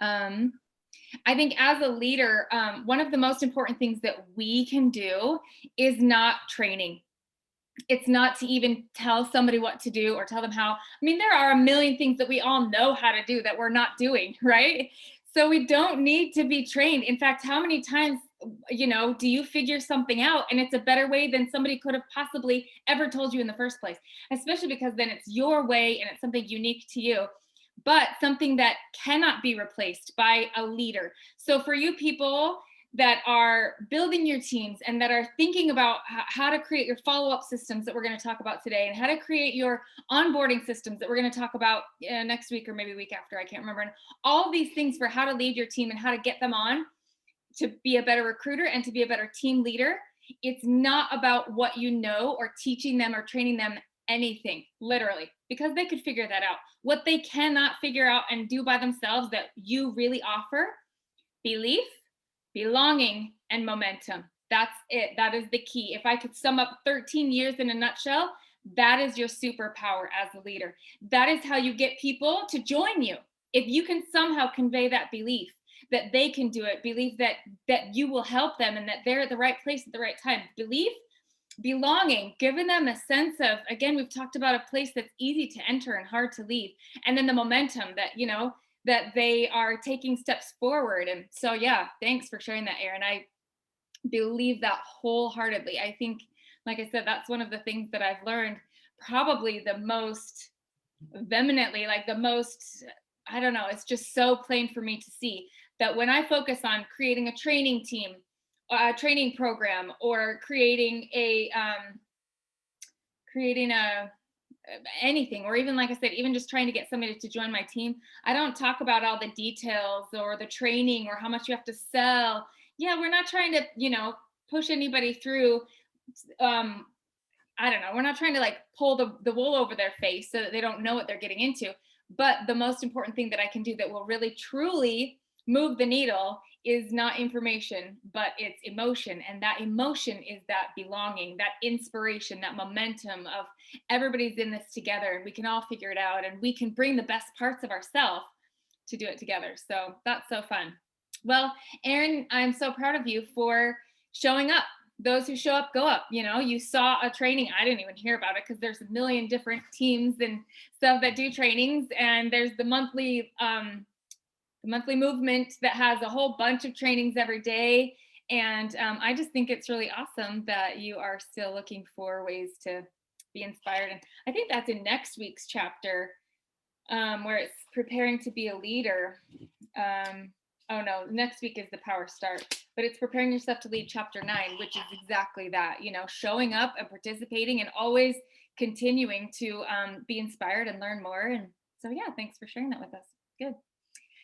I think as a leader, one of the most important things that we can do is not training. It's not to even tell somebody what to do or tell them how. I mean, there are a million things that we all know how to do that we're not doing, right? So we don't need to be trained. In fact, how many times, do you figure something out and it's a better way than somebody could have possibly ever told you in the first place? Especially because then it's your way and it's something unique to you, but something that cannot be replaced by a leader. So for you people that are building your teams and that are thinking about how to create your follow-up systems that we're going to talk about today, and how to create your onboarding systems that we're going to talk about next week or maybe week after, I can't remember, and all these things for how to lead your team and how to get them on to be a better recruiter and to be a better team leader. It's not about what you know or teaching them or training them anything, literally, because they could figure that out. What they cannot figure out and do by themselves that you really offer: belief, belonging, and momentum. That's it. That is the key. If I could sum up 13 years in a nutshell, that is your superpower as a leader. That is how you get people to join you. If you can somehow convey that belief that they can do it, believe that you will help them and that they're at the right place at the right time. Belief, belonging, giving them a sense of, again, we've talked about a place that's easy to enter and hard to leave. And then the momentum that, that they are taking steps forward. And so, yeah, thanks for sharing that, Erin. I believe that wholeheartedly. I think, like I said, that's one of the things that I've learned probably the most vehemently, like the most, I don't know, it's just so plain for me to see that when I focus on creating a training team, a training program, or creating anything, or even, like I said, even just trying to get somebody to join my team, I don't talk about all the details or the training or how much you have to sell. Yeah, we're not trying to, push anybody through. I don't know. We're not trying to like pull the wool over their face so that they don't know what they're getting into. But the most important thing that I can do that will really truly move the needle is not information, but it's emotion. And that emotion is that belonging, that inspiration, that momentum of everybody's in this together and we can all figure it out and we can bring the best parts of ourselves to do it together. So that's so fun. Well, Erin, I'm so proud of you for showing up. Those who show up, go up. You saw a training. I didn't even hear about it because there's a million different teams and stuff that do trainings. And there's the monthly movement that has a whole bunch of trainings every day. And I just think it's really awesome that you are still looking for ways to be inspired. And I think that's in next week's chapter where it's preparing to be a leader. Oh no, next week is the power start, but it's preparing yourself to lead chapter 9, which is exactly that, showing up and participating and always continuing to be inspired and learn more. And so, yeah, thanks for sharing that with us. Good.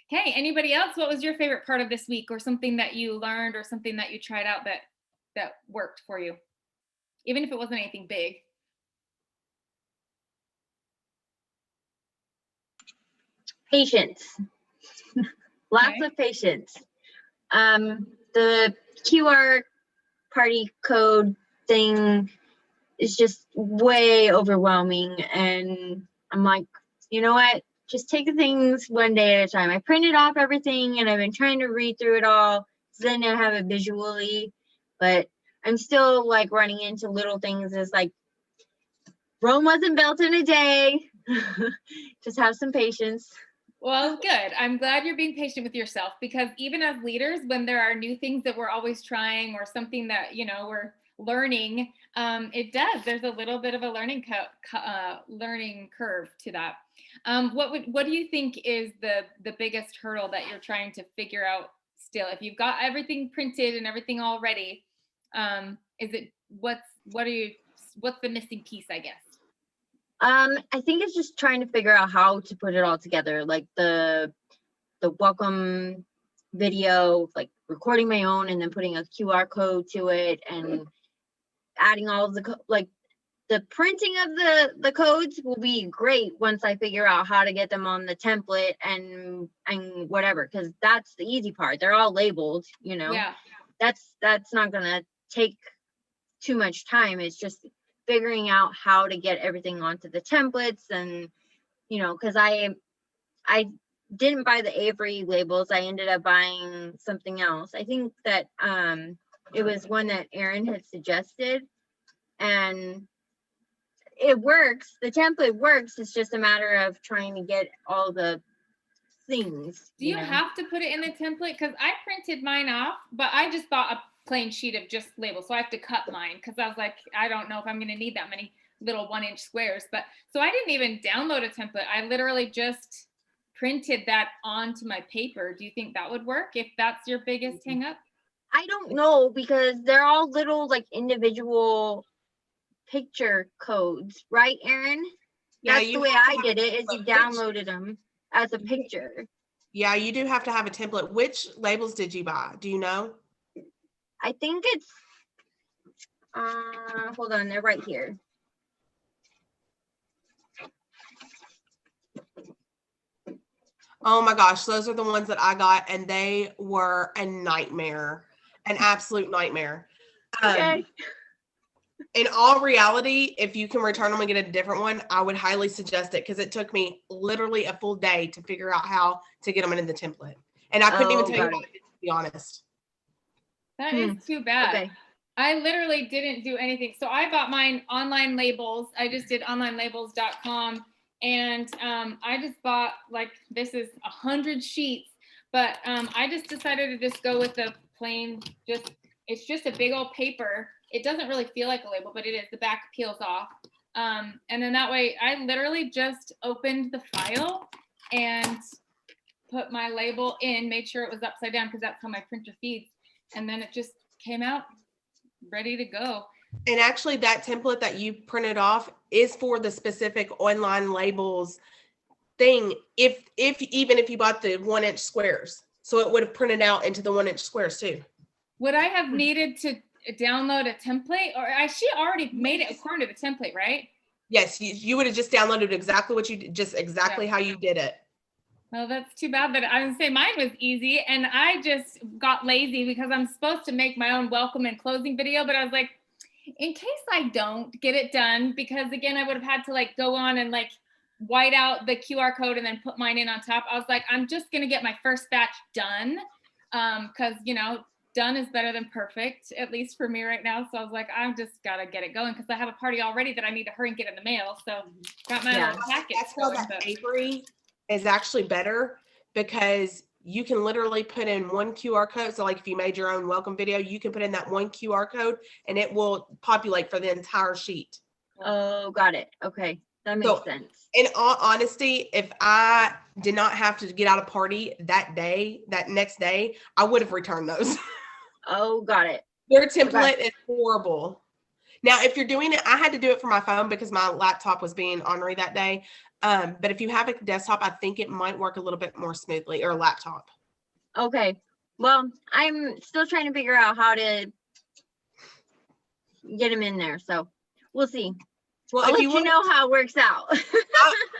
Okay, anybody else? What was your favorite part of this week, or something that you learned or something that you tried out that worked for you, even if it wasn't anything big? Patience. Lots of patience. The QR party code thing is just way overwhelming. And I'm like, you know what? Just take the things one day at a time. I printed off everything and I've been trying to read through it all. So then I have it visually, but I'm still like running into little things. It's like, Rome wasn't built in a day. Just have some patience. Well, good. I'm glad you're being patient with yourself, because even as leaders, when there are new things that we're always trying or something that, we're learning, there's a little bit of a learning curve to that. What do you think is the biggest hurdle that you're trying to figure out still? If you've got everything printed and everything all ready, what's the missing piece, I guess? I think it's just trying to figure out how to put it all together, like the welcome video, like recording my own and then putting a QR code to it and adding all of the printing of the codes will be great once I figure out how to get them on the template and whatever, because that's the easy part. They're all labeled, Yeah. That's not gonna take too much time. It's just figuring out how to get everything onto the templates and because I didn't buy the Avery labels. I ended up buying something else. I think that it was one that Erin had suggested, and it works. The template works. It's just a matter of trying to get all the things. Do you have to put it in the template? Because I printed mine off, but I just bought a plain sheet of just labels, so I have to cut mine because I was like, I don't know if I'm going to need that many little 1-inch squares. But so I didn't even download a template. I literally just printed that onto my paper. Do you think that would work if that's your biggest hang up? I don't know, because they're all little like individual picture codes, right, Erin? Yeah, That's the way I did it, is you downloaded them as a picture. Yeah, you do have to have a template. Which labels did you buy? Do you know? I think it's hold on, they're right here. Oh my gosh, those are the ones that I got, and they were a nightmare, an absolute nightmare. Okay. In all reality, if you can return them and get a different one, I would highly suggest it, because it took me literally a full day to figure out how to get them in the template. And I couldn't even tell you how to be honest. That is too bad. Okay. I literally didn't do anything. So I bought mine online labels. I just did onlinelabels.com, and I just bought, like, this is 100 sheets, but I just decided to just go with the plain, it's just a big old paper. It doesn't really feel like a label, but it is. The back peels off. And then that way I literally just opened the file and put my label in, made sure it was upside down because that's how my printer feeds. And then it just came out ready to go. And actually that template that you printed off is for the specific online labels thing. If even if you bought the 1-inch squares, so it would have printed out into the 1-inch squares too. Would I have needed to download a template, or she already made it according to the template, right? Yes, you would have just downloaded exactly what you did, just exactly how you did it. Well, that's too bad that I would say mine was easy, and I just got lazy because I'm supposed to make my own welcome and closing video, but I was like, in case I don't get it done, because again, I would have had to like go on and like white out the QR code and then put mine in on top. I was like, I'm just gonna get my first batch done, because you know, done is better than perfect, at least for me right now. So I was like, I've just gotta get it going because I have a party already that I need to hurry and get in the mail. So got my little packets. That's why that Avery is actually better, because you can literally put in one QR code. So like if you made your own welcome video, you can put in that one QR code and it will populate for the entire sheet. Oh, got it. Okay. That makes sense. In all honesty, if I did not have to get out a party that next day, I would have returned those. Oh, got it. Their template is horrible. Now, if you're doing it, I had to do it for my phone because my laptop was being ornery that day. But if you have a desktop, I think it might work a little bit more smoothly, or a laptop. Okay. Well, I'm still trying to figure out how to get them in there. So we'll see. Well, I'll let you know how it works out.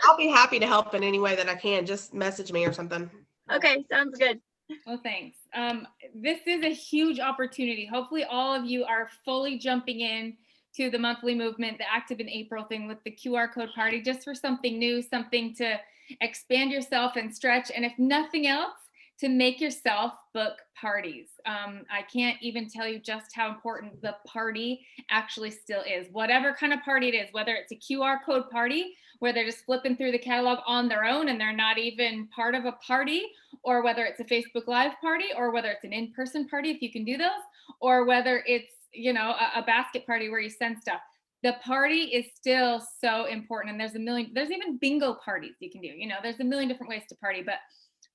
I'll be happy to help in any way that I can. Just message me or something. Okay, sounds good. Well, thanks. This is a huge opportunity. Hopefully all of you are fully jumping in to the monthly movement, the Active in April thing with the QR code party, just for something new, something to expand yourself and stretch. And if nothing else, to make yourself book parties. I can't even tell you just how important the party actually still is. Whatever kind of party it is, whether it's a QR code party where they're just flipping through the catalog on their own and they're not even part of a party, or whether it's a Facebook Live party, or whether it's an in-person party, if you can do those, or whether it's, you know, a basket party where you send stuff. The party is still so important. And there's even bingo parties you can do. You know, there's a million different ways to party, but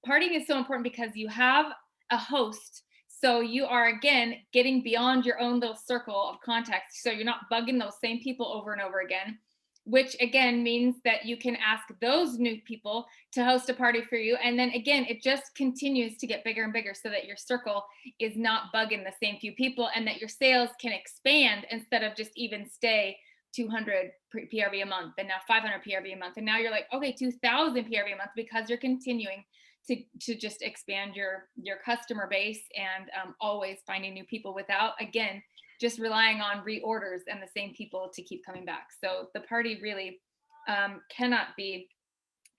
partying is so important because you have a host. So you are, again, getting beyond your own little circle of contacts. So you're not bugging those same people over and over again, which again means that you can ask those new people to host a party for you. And then again, it just continues to get bigger and bigger so that your circle is not bugging the same few people, and that your sales can expand instead of just even stay 200 PRV a month, and now 500 PRV a month. And now you're like, okay, 2,000 PRV a month, because you're continuing to just expand your customer base and always finding new people without, again, just relying on reorders and the same people to keep coming back. So the party really cannot be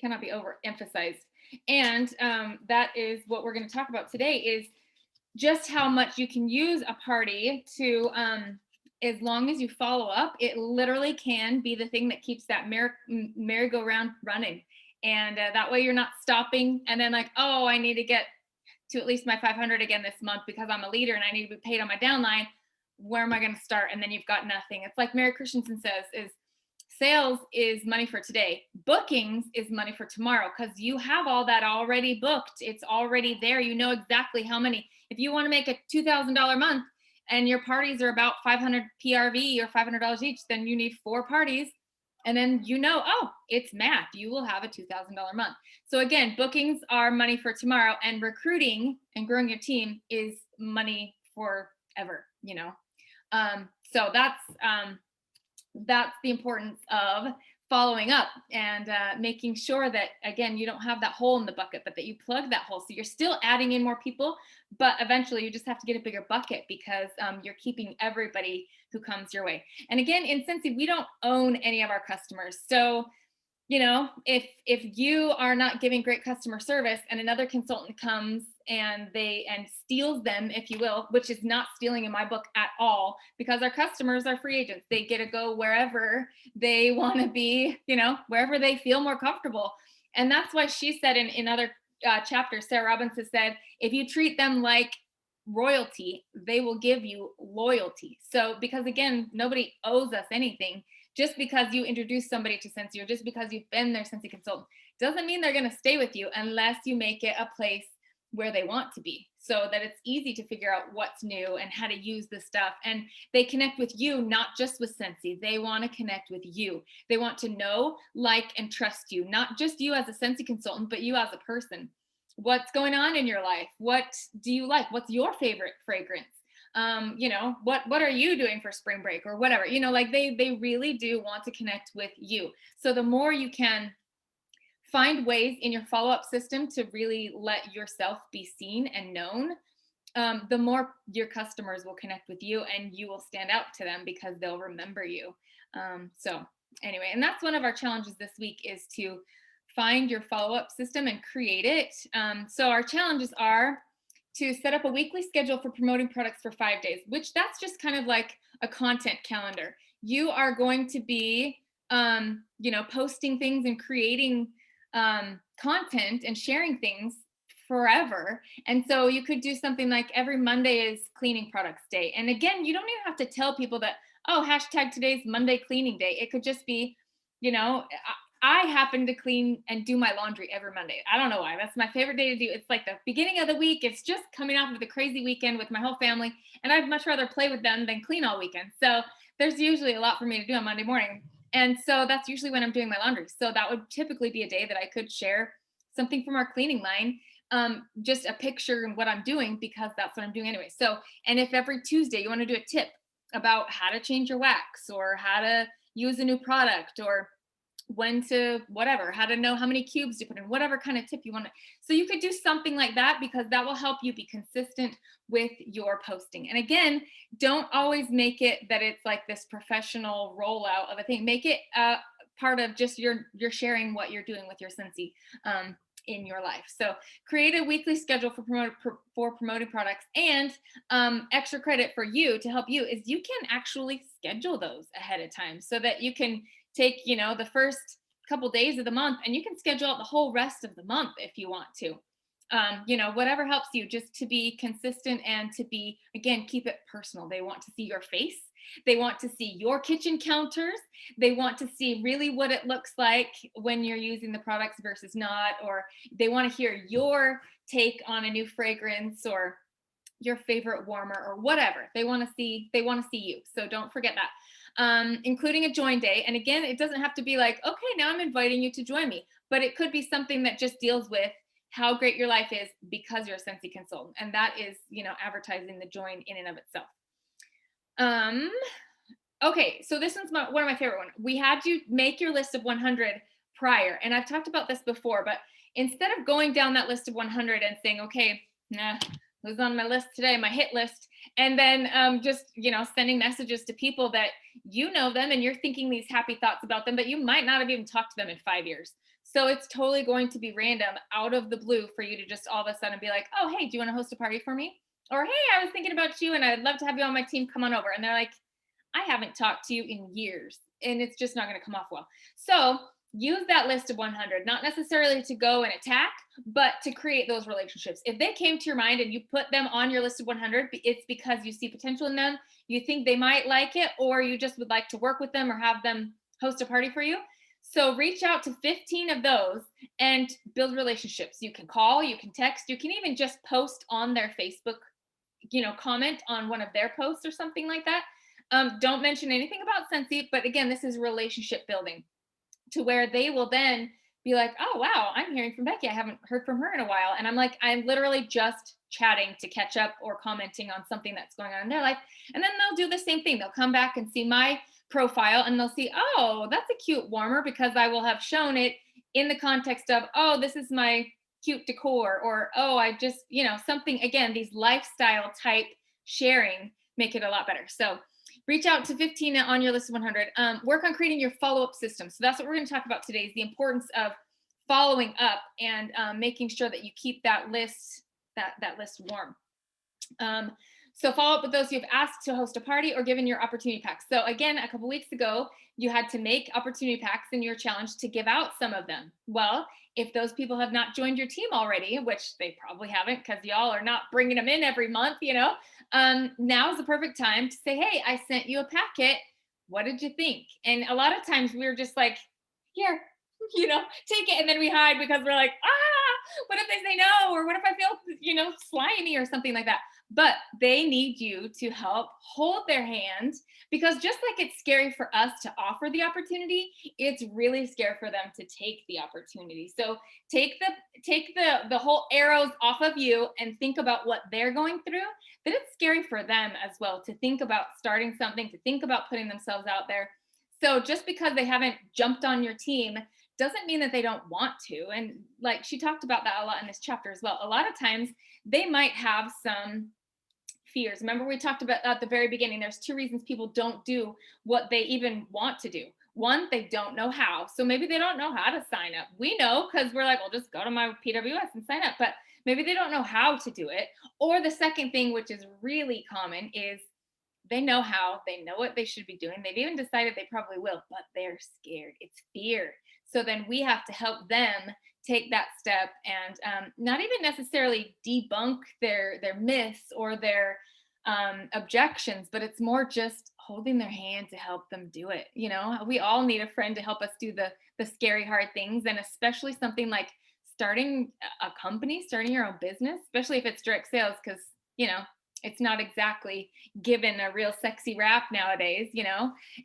overemphasized. And that is what we're going to talk about today, is just how much you can use a party to, as long as you follow up, it literally can be the thing that keeps that merry-go-round running. And that way you're not stopping and then like, oh, I need to get to at least my 500 again this month because I'm a leader and I need to be paid on my downline. Where am I going to start? And then you've got nothing. It's like Mary Christensen says, is sales is money for today. Bookings is money for tomorrow, because you have all that already booked. It's already there. You know exactly how many. If you want to make a $2,000 month and your parties are about 500 PRV or $500 each, then you need 4 parties. And then you know, oh, it's math. You will have a $2,000 month. So again, bookings are money for tomorrow, and recruiting and growing your team is money forever, you know. So that's the importance of following up and making sure that, again, you don't have that hole in the bucket, but that you plug that hole. So you're still adding in more people, but eventually you just have to get a bigger bucket, because you're keeping everybody who comes your way. And again, in Scentsy, we don't own any of our customers. So, you know, if you are not giving great customer service and another consultant comes and steals them, if you will, which is not stealing in my book at all, because our customers are free agents. They get to go wherever they want to be, you know, wherever they feel more comfortable. And that's why she said in other chapters, Sarah Robbins has said, if you treat them like royalty, they will give you loyalty. So, because again, nobody owes us anything. Just because you introduce somebody to Scentsy, or just because you've been their Scentsy consultant, doesn't mean they're going to stay with you unless you make it a place where they want to be, so that it's easy to figure out what's new and how to use the stuff. And they connect with you, not just with Scentsy. They want to connect with you. They want to know, like, and trust you, not just you as a Scentsy consultant, but you as a person. What's going on in your life? What do you like? What's your favorite fragrance? You know, what are you doing for spring break or whatever, you know, like they really do want to connect with you. So the more you can find ways in your follow-up system to really let yourself be seen and known, the more your customers will connect with you, and you will stand out to them because they'll remember you. So anyway, and that's one of our challenges this week, is to find your follow-up system and create it. So our challenges are to set up a weekly schedule for promoting products for 5 days, which that's just kind of like a content calendar. You are going to be, you know, posting things and creating content and sharing things forever. And so you could do something like every Monday is cleaning products day. And again, you don't even have to tell people that, oh, hashtag today's Monday cleaning day. It could just be, you know, I happen to clean and do my laundry every Monday. I don't know why. That's my favorite day to do. It's like the beginning of the week. It's just coming off of the crazy weekend with my whole family, and I'd much rather play with them than clean all weekend. So there's usually a lot for me to do on Monday morning. And so that's usually when I'm doing my laundry. So that would typically be a day that I could share something from our cleaning line, just a picture and what I'm doing, because that's what I'm doing anyway. So, and if every Tuesday you want to do a tip about how to change your wax, or how to use a new product, or when to whatever, how to know how many cubes to put in, whatever kind of tip you want to. So you could do something like that, because that will help you be consistent with your posting. And again, don't always make it that it's like this professional rollout of a thing. Make it part of just you're sharing what you're doing with your Scentsy in your life. So create a weekly schedule for promoting products. And extra credit for you to help you is you can actually schedule those ahead of time, so that you can take, you know, the first couple days of the month, and you can schedule out the whole rest of the month if you want to. You know, whatever helps you, just to be consistent and to be, again, keep it personal. They want to see your face. They want to see your kitchen counters. They want to see really what it looks like when you're using the products versus not, or they want to hear your take on a new fragrance or your favorite warmer or whatever. They want to see you. So don't forget that. Including a join day. And again, it doesn't have to be like, okay, now I'm inviting you to join me, but it could be something that just deals with how great your life is because you're a Scentsy consultant. And that is, you know, advertising the join in and of itself. Okay, so this one's one of my favorite ones. We had you make your list of 100 prior. And I've talked about this before, but instead of going down that list of 100 and saying, okay, who's on my list today, my hit list, and then just, you know, sending messages to people that you know them and you're thinking these happy thoughts about them, but you might not have even talked to them in 5 years. So it's totally going to be random out of the blue for you to just all of a sudden be like, oh, hey, do you want to host a party for me? Or, hey, I was thinking about you and I'd love to have you on my team. Come on over. And they're like, I haven't talked to you in years and it's just not going to come off well. So use that list of 100, not necessarily to go and attack, but to create those relationships. If they came to your mind and you put them on your list of 100, it's because you see potential in them, you think they might like it, or you just would like to work with them or have them host a party for you. So reach out to 15 of those and build relationships. You can call, you can text, you can even just post on their Facebook, comment on one of their posts or something like that. Don't mention anything about Scentsy, but again, this is relationship building to where they will then be like, oh, wow, I'm hearing from Becky. I haven't heard from her in a while. And I'm like, I'm literally just chatting to catch up or commenting on something that's going on in their life. And then they'll do the same thing. They'll come back and see my profile and they'll see, oh, that's a cute warmer, because I will have shown it in the context of, oh, this is my cute decor, or, oh, I just, something, again, these lifestyle type sharing make it a lot better. So reach out to 15 on your list of 100. Work on creating your follow-up system. So that's what we're going to talk about today, is the importance of following up and making sure that you keep that list, that list warm. So follow up with those who have asked to host a party or given your opportunity packs. So again, a couple weeks ago, you had to make opportunity packs in your challenge to give out some of them. Well, if those people have not joined your team already, which they probably haven't because y'all are not bringing them in every month, now is the perfect time to say, hey, I sent you a packet. What did you think? And a lot of times we're just like, here, take it. And then we hide because we're like, what if they say no? Or what if I feel, slimy or something like that? But they need you to help hold their hand, because just like it's scary for us to offer the opportunity, it's really scary for them to take the opportunity. So take the whole arrows off of you and think about what they're going through. Then it's scary for them as well to think about starting something, to think about putting themselves out there. So just because they haven't jumped on your team doesn't mean that they don't want to. And like she talked about that a lot in this chapter as well. A lot of times they might have some fears. Remember, we talked about at the very beginning, there's 2 reasons people don't do what they even want to do. One, they don't know how. So maybe they don't know how to sign up. We know because we're like, well, just go to my PWS and sign up. But maybe they don't know how to do it. Or the second thing, which is really common, is they know how, they know what they should be doing. They've even decided they probably will, but they're scared. It's fear. So then we have to help them take that step and not even necessarily debunk their myths or their objections, but it's more just holding their hand to help them do it. We all need a friend to help us do the scary, hard things. And especially something like starting a company, starting your own business, especially if it's direct sales, because, it's not exactly given a real sexy rap nowadays,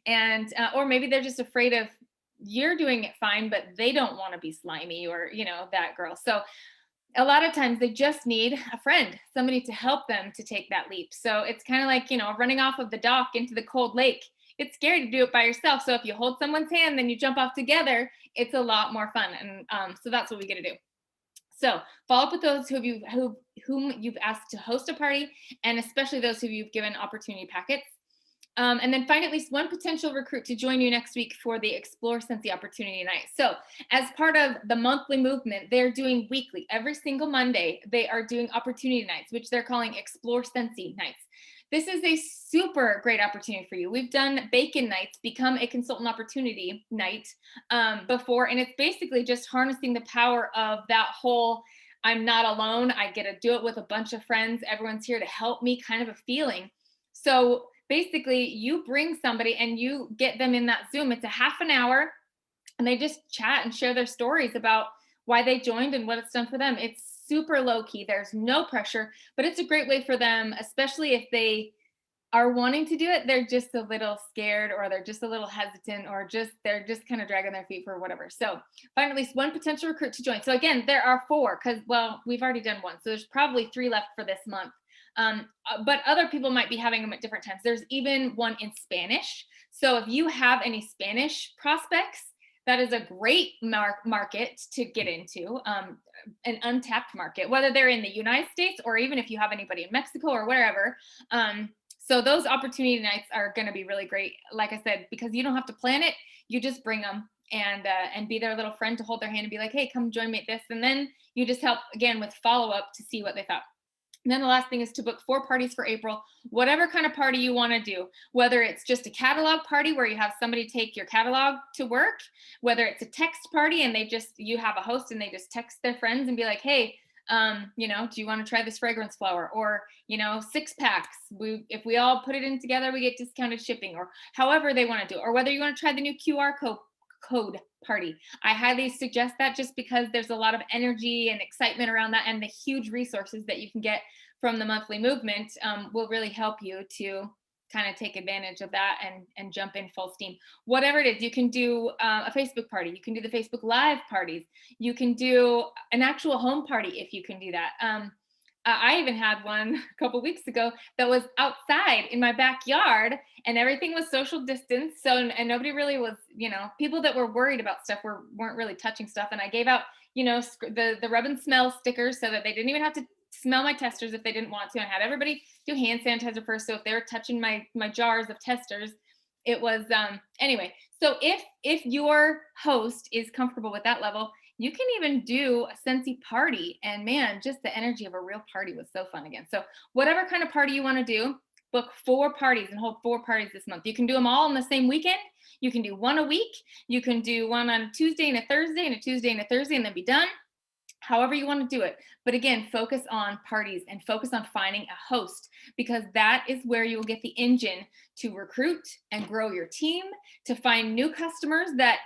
and, or maybe they're just afraid of you're doing it fine, but they don't want to be slimy or, that girl. So a lot of times they just need a friend, somebody to help them to take that leap. So it's kind of like, running off of the dock into the cold lake. It's scary to do it by yourself. So if you hold someone's hand, then you jump off together, it's a lot more fun. And so that's what we get to do. So follow up with those whom you've asked to host a party, and especially those who you've given opportunity packets. And then find at least one potential recruit to join you next week for the Explore Scentsy Opportunity Night. So as part of the monthly movement, they're doing weekly, every single Monday, they are doing opportunity nights, which they're calling Explore Scentsy Nights. This is a super great opportunity for you. We've done Bacon Nights, Become a Consultant Opportunity Night before, and it's basically just harnessing the power of that whole, I'm not alone, I get to do it with a bunch of friends, everyone's here to help me kind of a feeling. So basically you bring somebody and you get them in that Zoom. It's a half an hour and they just chat and share their stories about why they joined and what it's done for them. It's super low key. There's no pressure, but it's a great way for them, especially if they are wanting to do it, they're just a little scared or they're just a little hesitant or they're just kind of dragging their feet for whatever. So find at least one potential recruit to join. So again, there are 4 because, well, we've already done 1. So there's probably 3 left for this month. But other people might be having them at different times. There's even one in Spanish. So if you have any Spanish prospects, that is a great market to get into, an untapped market, whether they're in the United States or even if you have anybody in Mexico or wherever. So those opportunity nights are going to be really great. Like I said, because you don't have to plan it, you just bring them and be their little friend to hold their hand and be like, hey, come join me at this. And then you just help again with follow-up to see what they thought. And then the last thing is to book 4 parties for April, whatever kind of party you want to do, whether it's just a catalog party where you have somebody take your catalog to work, whether it's a text party and you have a host and they just text their friends and be like, hey, do you want to try this fragrance flower? Or, 6 packs. If we all put it in together, we get discounted shipping, or however they want to do it. Or whether you want to try the new QR code party. I highly suggest that, just because there's a lot of energy and excitement around that, and the huge resources that you can get from the monthly movement will really help you to kind of take advantage of that and jump in full steam. Whatever it is, you can do a Facebook party. You can do the Facebook Live parties. You can do an actual home party if you can do that. I even had one a couple weeks ago that was outside in my backyard, and everything was social distance. So, and nobody really was, people that were worried about stuff weren't really touching stuff. And I gave out, the rub and smell stickers so that they didn't even have to smell my testers if they didn't want to. I had everybody do hand sanitizer first. So if they were touching my jars of testers, it was, anyway. So if your host is comfortable with that level, you can even do a Scentsy party. And man, just the energy of a real party was so fun again. So whatever kind of party you want to do, book 4 parties and hold 4 parties this month. You can do them all in the same weekend. You can do one a week. You can do one on a Tuesday and a Thursday and a Tuesday and a Thursday and then be done. However you want to do it. But again, focus on parties and focus on finding a host, because that is where you will get the engine to recruit and grow your team, to find new customers that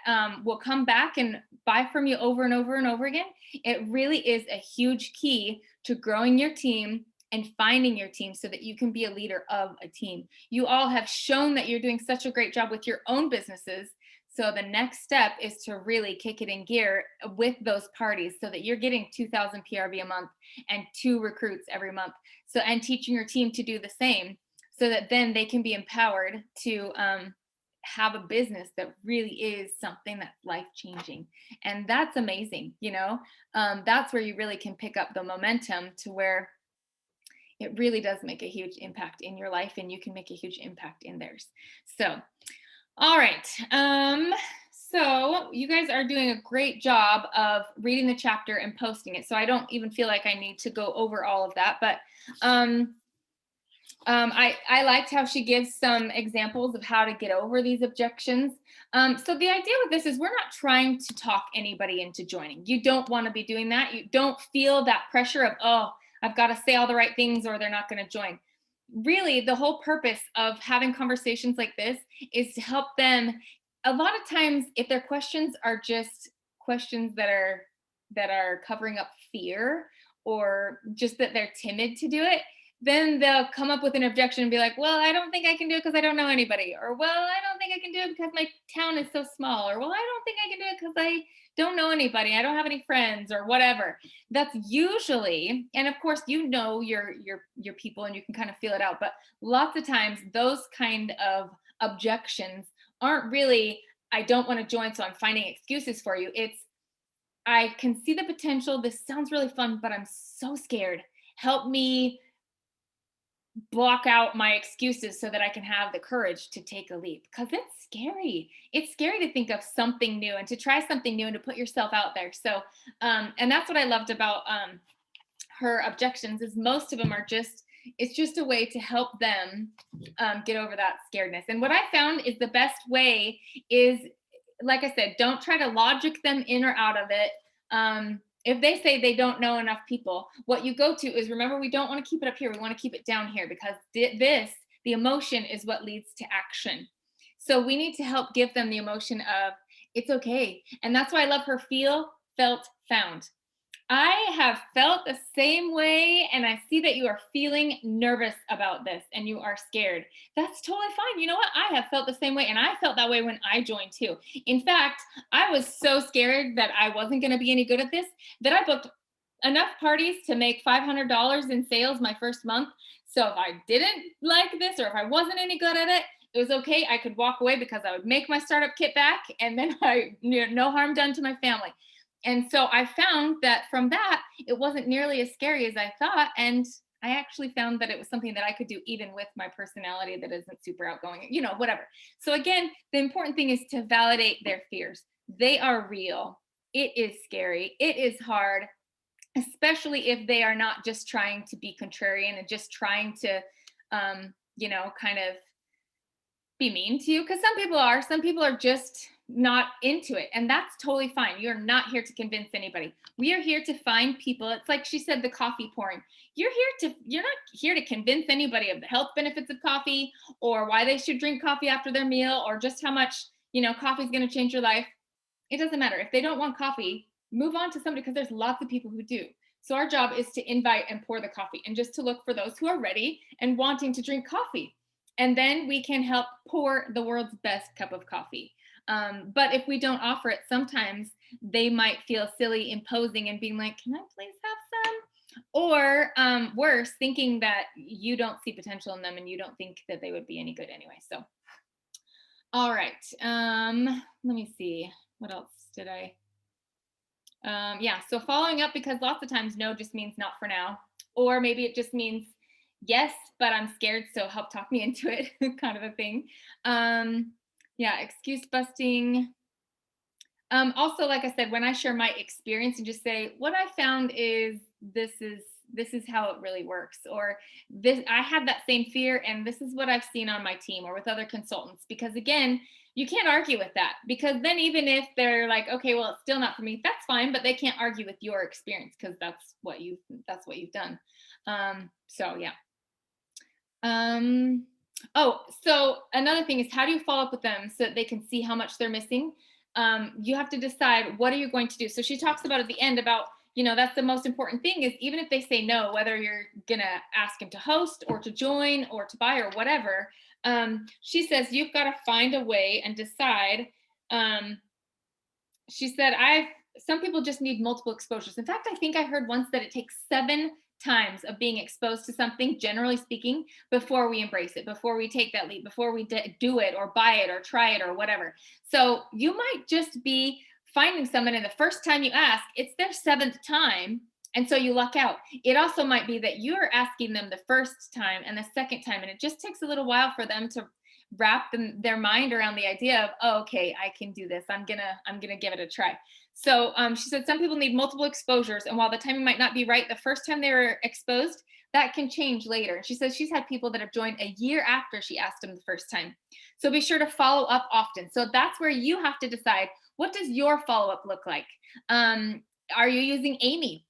will come back and buy from you over and over and over again. It really is a huge key to growing your team and finding your team so that you can be a leader of a team. You all have shown that you're doing such a great job with your own businesses. So the next step is to really kick it in gear with those parties so that you're getting 2,000 PRV a month and 2 recruits every month. So, and teaching your team to do the same so that then they can be empowered to have a business that really is something that's life-changing. And that's amazing, that's where you really can pick up the momentum to where it really does make a huge impact in your life, and you can make a huge impact in theirs. So, all right. So you guys are doing a great job of reading the chapter and posting it. So I don't even feel like I need to go over all of that, but I liked how she gives some examples of how to get over these objections. So the idea with this is we're not trying to talk anybody into joining. You don't want to be doing that. You don't feel that pressure of, oh, I've got to say all the right things or they're not going to join. Really, the whole purpose of having conversations like this is to help them. A lot of times, if their questions are just questions that are covering up fear, or just that they're timid to do it, then they'll come up with an objection and be like, well, I don't think I can do it because I don't know anybody. Or, well, I don't think I can do it because my town is so small. Or, well, I don't think I can do it because I don't know anybody. I don't have any friends, or whatever. That's usually, and of course, your people and you can kind of feel it out. But lots of times those kind of objections aren't really, I don't want to join, so I'm finding excuses for you. It's, I can see the potential. This sounds really fun, but I'm so scared. Help me block out my excuses so that I can have the courage to take a leap, because it's scary. It's scary to think of something new and to try something new and to put yourself out there. So, and that's what I loved about her objections, is most of them are just, it's just a way to help them get over that scaredness. And what I found is the best way is, like I said, don't try to logic them in or out of it. If they say they don't know enough people, what you go to is, remember, we don't want to keep it up here. We want to keep it down here, because the emotion is what leads to action. So we need to help give them the emotion of, it's okay. And that's why I love her feel, felt, found. I have felt the same way, and I see that you are feeling nervous about this and you are scared. That's totally fine. You know what? I have felt the same way, and I felt that way when I joined too. In fact, I was so scared that I wasn't going to be any good at this that I booked enough parties to make $500 in sales my first month. So if I didn't like this, or if I wasn't any good at it, it was okay. I could walk away, because I would make my startup kit back, and then no harm done to my family. And so I found that from that, it wasn't nearly as scary as I thought. And I actually found that it was something that I could do even with my personality that isn't super outgoing, whatever. So again, the important thing is to validate their fears, they are real. It is scary. It is hard, especially if they are not just trying to be contrarian and just trying to, kind of be mean to you. Because some people are just not into it. And that's totally fine. You're not here to convince anybody. We are here to find people. It's like she said, the coffee pouring. You're not here to convince anybody of the health benefits of coffee or why they should drink coffee after their meal or just how much, coffee is going to change your life. It doesn't matter. If they don't want coffee, move on to somebody, because there's lots of people who do. So our job is to invite and pour the coffee and just to look for those who are ready and wanting to drink coffee. And then we can help pour the world's best cup of coffee. But if we don't offer it, sometimes they might feel silly imposing and being like, can I please have some? Or worse, thinking that you don't see potential in them and you don't think that they would be any good anyway. So, all right. Let me see. What else did I? Yeah, so following up, because lots of times no just means not for now. Or maybe it just means yes, but I'm scared, so help talk me into it, kind of a thing. Yeah, excuse busting. Also, like I said, when I share my experience and just say, what I found is this is how it really works, or this, I had that same fear and this is what I've seen on my team or with other consultants. Because again, you can't argue with that, because then even if they're like, okay, well, it's still not for me, that's fine, but they can't argue with your experience because that's what you've done. So yeah. Oh, so another thing is, how do you follow up with them so that they can see how much they're missing? You have to decide, what are you going to do? So she talks about at the end about, that's the most important thing, is even if they say no, whether you're gonna ask them to host or to join or to buy or whatever, she says you've got to find a way and decide. She said, some people just need multiple exposures. In fact, I think I heard once that it takes 7 times of being exposed to something, generally speaking, before we embrace it, before we take that leap, before we do it or buy it or try it or whatever. So you might just be finding someone, and the first time you ask, it's their 7th time, and so you luck out. It also might be that you're asking them the first time and the second time, and it just takes a little while for them to wrap their mind around the idea of, oh, okay, I can do this. I'm gonna give it a try. So she said some people need multiple exposures, and while the timing might not be right the first time they were exposed, that can change later. She says she's had people that have joined a year after she asked them the first time. So be sure to follow up often. So that's where you have to decide, what does your follow-up look like? Are you using Amy,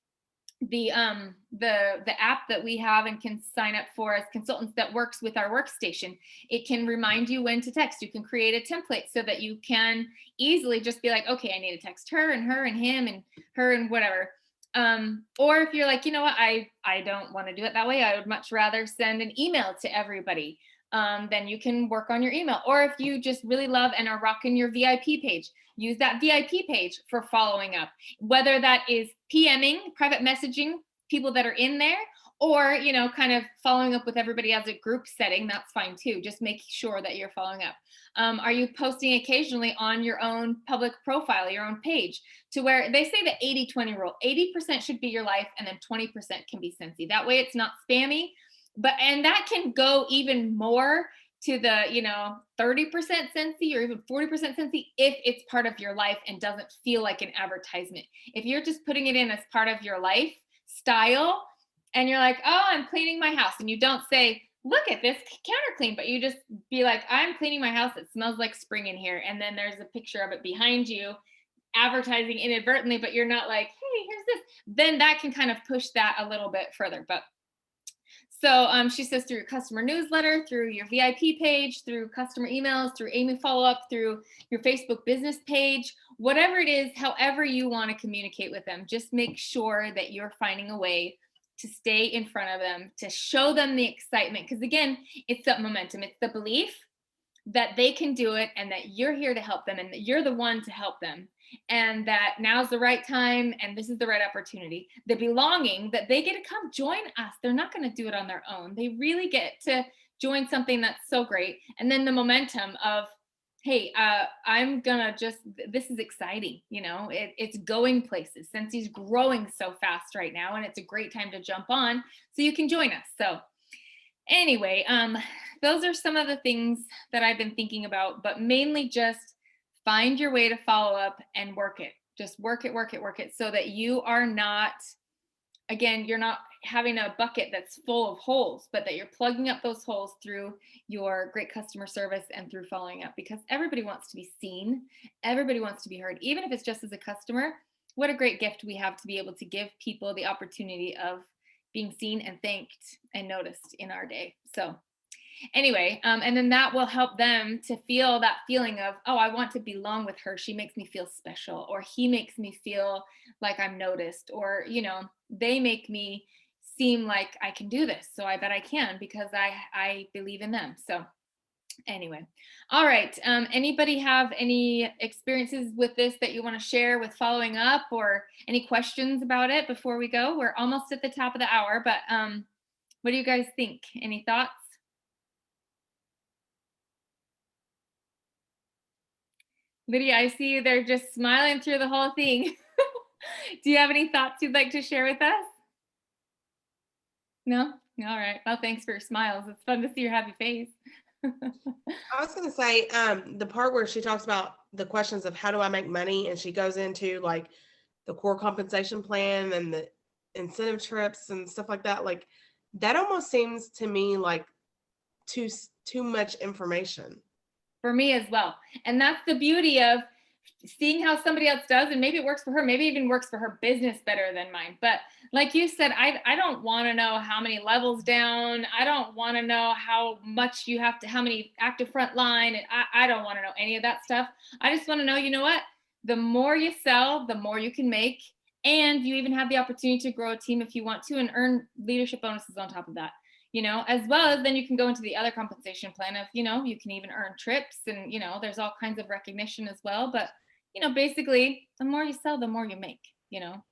the app that we have and can sign up for as consultants, that works with our workstation? It can remind you when to text. You can create a template so that you can easily just be like, okay, I need to text her and him and her and whatever. Or if you're like, you know what, I don't want to do it that way, I would much rather send an email to everybody, then you can work on your email. Or if you just really love and are rocking your VIP page, use that VIP page for following up, whether that is PMing, private messaging people that are in there, or, kind of following up with everybody as a group setting. That's fine too. Just make sure that you're following up. Are you posting occasionally on your own public profile, your own page, to where they say the 80-20 rule, 80% should be your life and then 20% can be Scentsy. That way it's not spammy, and that can go even more to the 30% Scentsy or even 40% Scentsy if it's part of your life and doesn't feel like an advertisement. If you're just putting it in as part of your life style and you're like, oh, I'm cleaning my house, and you don't say, look at this counter clean, but you just be like, I'm cleaning my house, it smells like spring in here, and then there's a picture of it behind you advertising inadvertently, but you're not like, hey, here's this, then that can kind of push that a little bit further. But so she says through your customer newsletter, through your VIP page, through customer emails, through Amy follow-up, through your Facebook business page, whatever it is, however you want to communicate with them, just make sure that you're finding a way to stay in front of them, to show them the excitement. Because again, it's that momentum. It's the belief that they can do it and that you're here to help them and that you're the one to help them, and that now's the right time and this is the right opportunity. The belonging that they get to come join us. They're not going to do it on their own. They really get to join something that's so great. And then the momentum of, hey, I'm gonna this is exciting. It's going places. Scentsy's growing so fast right now, and it's a great time to jump on so you can join us. So anyway, those are some of the things that I've been thinking about, but mainly just find your way to follow up and work it. Just work it, work it, work it, so that you are not, again, you're not having a bucket that's full of holes, but that you're plugging up those holes through your great customer service and through following up, because everybody wants to be seen. Everybody wants to be heard, even if it's just as a customer. What a great gift we have to be able to give people the opportunity of being seen and thanked and noticed in our day. So anyway, and then that will help them to feel that feeling of, oh, I want to belong with her. She makes me feel special, or he makes me feel like I'm noticed, or, you know, they make me seem like I can do this. So I bet I can, because I believe in them. So anyway, all right. Anybody have any experiences with this that you want to share with following up, or any questions about it before we go? We're almost at the top of the hour, but what do you guys think? Any thoughts? Lydia, I see you there just smiling through the whole thing. Do you have any thoughts you'd like to share with us? No? All right. Well, thanks for your smiles. It's fun to see your happy face. I was going to say, the part where she talks about the questions of how do I make money, and she goes into like the core compensation plan and the incentive trips and stuff like that. Like, that almost seems to me like too much information. For me as well. And that's the beauty of seeing how somebody else does, and maybe it works for her, maybe even works for her business better than mine. But like you said, I don't want to know how many levels down. I don't want to know how much you have to, how many active front line. And I don't want to know any of that stuff. I just want to know, you know what? The more you sell, the more you can make. And you even have the opportunity to grow a team if you want to, and earn leadership bonuses on top of that. You know, as well as then you can go into the other compensation plan of, you know, you can even earn trips, and, you know, there's all kinds of recognition as well. But, you know, basically the more you sell, the more you make, you know.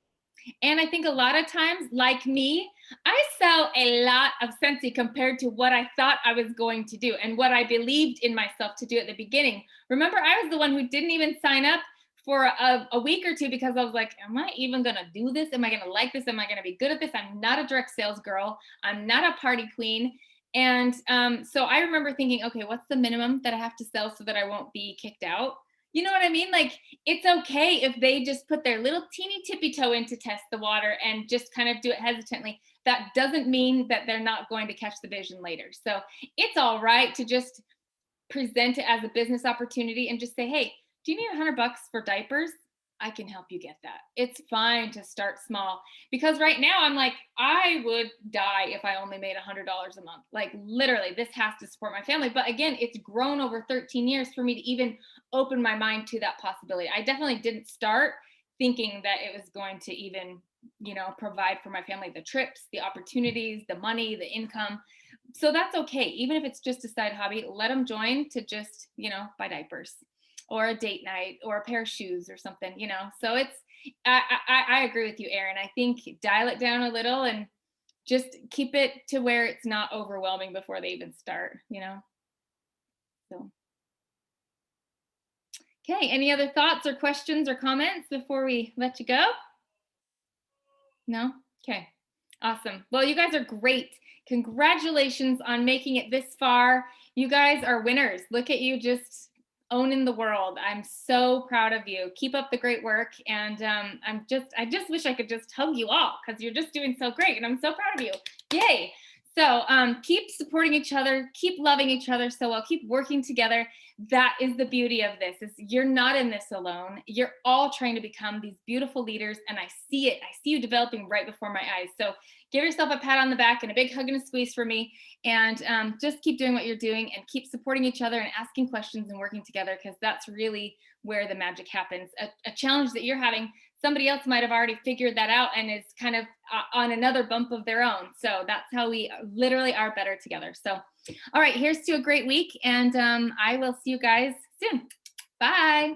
And I think a lot of times, like me, I sell a lot of Scentsy compared to what I thought I was going to do and what I believed in myself to do at the beginning. Remember, I was the one who didn't even sign up for a week or two, because I was like, am I even going to do this? Am I going to like this? Am I going to be good at this? I'm not a direct sales girl. I'm not a party queen. And so I remember thinking, okay, what's the minimum that I have to sell so that I won't be kicked out? You know what I mean? Like, it's okay if they just put their little teeny tippy toe in to test the water and just kind of do it hesitantly. That doesn't mean that they're not going to catch the vision later. So it's all right to just present it as a business opportunity and just say, hey, do you need $100 for diapers? I can help you get that. It's fine to start small, because right now I'm like, I would die if I only made $100 a month. Like, literally, this has to support my family. But again, it's grown over 13 years for me to even open my mind to that possibility. I definitely didn't start thinking that it was going to even, you know, provide for my family the trips, the opportunities, the money, the income. So that's okay. Even if it's just a side hobby, let them join to just, you know, buy diapers, or a date night, or a pair of shoes or something, you know. So it's, I agree with you, Erin. I think dial it down a little and just keep it to where it's not overwhelming before they even start, you know. So, okay, any other thoughts or questions or comments before we let you go? No? Okay, awesome. Well, you guys are great. Congratulations on making it this far. You guys are winners. Look at you, just owning the world. I'm so proud of you. Keep up the great work. And I just wish I could just hug you all, because you're just doing so great. And I'm so proud of you. Yay. So keep supporting each other, keep loving each other so well, keep working together. That is the beauty of this, is you're not in this alone. You're all trying to become these beautiful leaders. And I see it. I see you developing right before my eyes. So give yourself a pat on the back and a big hug and a squeeze for me. And just keep doing what you're doing, and keep supporting each other and asking questions and working together, because that's really where the magic happens. A challenge that you're having, somebody else might have already figured that out and is kind of on another bump of their own. So that's how we literally are better together. So, all right, here's to a great week. And I will see you guys soon. Bye.